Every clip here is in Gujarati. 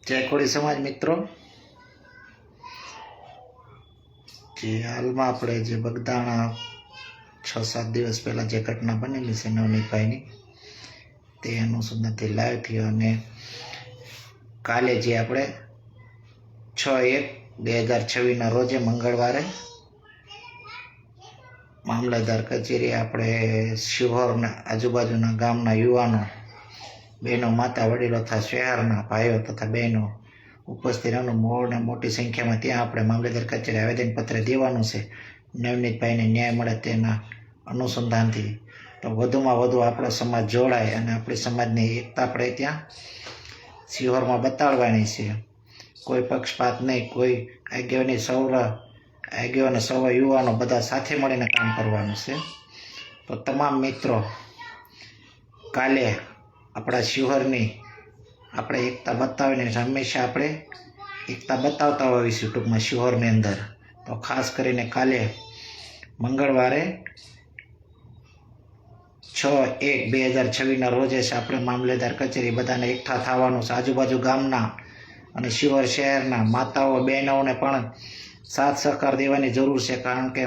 જય કોળી સમાજ મિત્રો, જે હાલમાં આપણે જે બગદાણા 6-7 દિવસ પહેલાં જે ઘટના બનેલી છે નવનીતભાઈની, તે અનુસંધાનથી લાઈવ થયો. અને કાલે જે આપણે 6/1/2026ના રોજે મંગળવારે મામલતદાર કચેરી આપણે શિહોરના આજુબાજુના ગામના યુવાનો, બહેનો, માતા, વડીલો તથા શહેરના ભાઈઓ તથા બહેનો ઉપસ્થિત રહેવાનું મોટી સંખ્યામાં ત્યાં આપણે મામલતદાર કચેરી આવેદનપત્ર દેવાનું છે નવનીતભાઈને ન્યાય મળે તેના અનુસંધાનથી. તો વધુમાં વધુ આપણો સમાજ જોડાય અને આપણી સમાજની એકતા આપણે ત્યાં શિહોરમાં બતાડવાની છે. કોઈ પક્ષપાત નહીં, કોઈ આગેવાનો સૌ યુવાનો બધા સાથે મળીને કામ કરવાનું છે. તો તમામ મિત્રો કાલે આપણા શિહોરની આપણે એકતા બતાવીને હંમેશા આપણે એકતા બતાવતા હોઈશું ટૂંકમાં શિહોરની અંદર. તો ખાસ કરીને કાલે મંગળવારે 6/1/2026ના રોજે આપણે મામલતદાર કચેરી બધાને એકઠા થવાનું છે. આજુબાજુ ગામના અને શિહોર શહેરના માતાઓ, બહેનોને પણ સાથ સહકાર દેવાની જરૂર છે. કારણ કે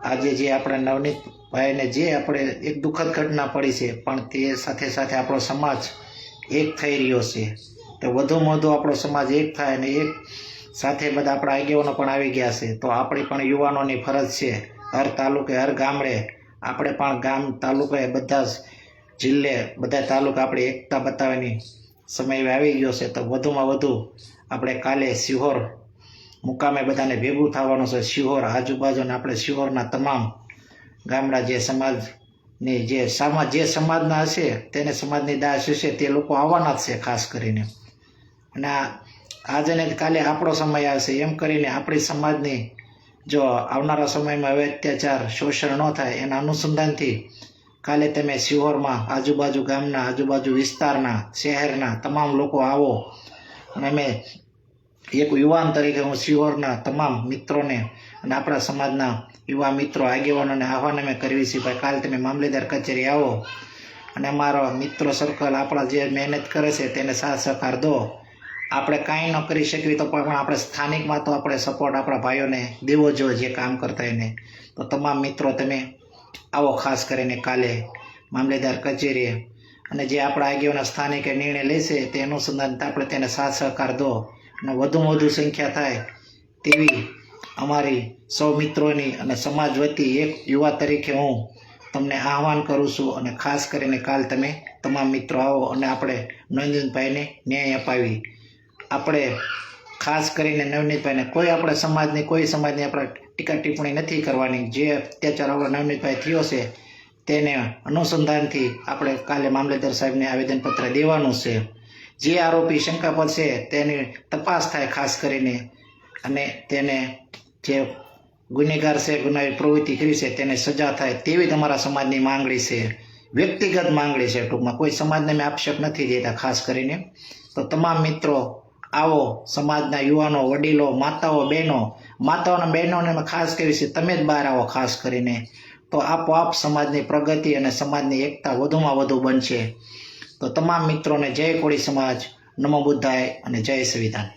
આજે જે આપણે નવનીતભાઈને જે આપણે એક દુઃખદ ઘટના પડી છે, પણ તે સાથે સાથે આપણો સમાજ એક થઈ રહ્યો છે. તો વધુમાં વધુ આપણો સમાજ એક થાય અને એક સાથે બધા આપણા આગેવાનો પણ આવી ગયા છે. તો આપણી પણ યુવાનોની ફરજ છે, હર તાલુકે, હર ગામડે આપણે પણ ગામ, તાલુકે, બધા જિલ્લે, બધા તાલુકા આપણે એકતા બતાવવાની સમય આવી ગયો છે. તો વધુમાં વધુ આપણે કાલે શિહોર મુકામે બધાને ભેગું થવાનું છે. શિહોર આજુબાજુના આપણે શિહોરના તમામ ગામડા જે સમાજની જે સમાજના હશે તેને સમાજની દાસ હશે તે લોકો આવવાના જ છે ખાસ કરીને. અને આજે ને કાલે આપણો સમય આવશે એમ કરીને આપણી સમાજની જો આવનારા સમયમાં હવે અત્યાચાર, શોષણ ન થાય એના અનુસંધાનથી કાલે તમે શિહોરમાં આજુબાજુ ગામના, આજુબાજુ વિસ્તારના, શહેરના તમામ લોકો આવો. અને અમે એક યુવાન તરીકે હું શિહોરના તમામ મિત્રોને અને આપણા સમાજના યુવા મિત્રો, આગેવાનોને આહ્વાન અમે કરવી છે, ભાઈ કાલે તમે મામલતદાર કચેરી આવો અને અમારો મિત્રો સર્કલ આપણા જે મહેનત કરે છે તેને સાથ સહકાર દો. આપણે કાંઈ ન કરી શકીએ તો પણ આપણે સ્થાનિકમાં તો આપણે સપોર્ટ આપણા ભાઈઓને દેવો જોઈએ જે કામ કરતા એને. તો તમામ મિત્રો તમે આવો ખાસ કરીને કાલે મામલતદાર કચેરીએ. અને જે આપણા આગેવાના સ્થાનિકે નિર્ણય લેશે તે અનુસંધાન આપણે તેને સાથ સહકાર દો અને વધુમાં વધુ સંખ્યા થાય તેવી અમારી સૌ મિત્રોની અને સમાજ વતી એક યુવા તરીકે હું તમને આહ્વાન કરું છું. અને ખાસ કરીને કાલ તમે તમામ મિત્રો આવો અને આપણે નવનીતભાઈને ન્યાય અપાવી. આપણે ખાસ કરીને નવનીતભાઈને કોઈ સમાજની આપણે ટીકા ટિપ્પણી નથી કરવાની. જે અત્યાચાર આપણો નવનીતભાઈ થયો છે તેને અનુસંધાનથી આપણે કાલે મામલતદાર સાહેબને આવેદનપત્ર દેવાનું છે. જે આરોપી શંકાસ્પદ છે તેની તપાસ થાય ખાસ કરીને, અને તેને જે ગુનેગાર છે, ગુનાહિત પ્રવૃત્તિ કરી છે તેને સજા થાય તેવી તમારા સમાજની માંગણી છે, વ્યક્તિગત માંગણી છે. ટૂંકમાં કોઈ સમાજને મેં આક્ષેપ નથી દેતા ખાસ કરીને. તો તમામ મિત્રો આવો, સમાજના યુવાનો, વડીલો, માતાઓના બહેનોને ખાસ કહેવી છે તમે જ બહાર આવો ખાસ કરીને. તો આપોઆપ સમાજની પ્રગતિ અને સમાજની એકતા વધુમાં વધુ બનશે. તો તમામ મિત્રોને જય કોળી સમાજ, નમો બુદ્ધાય અને જય સંવિધાન.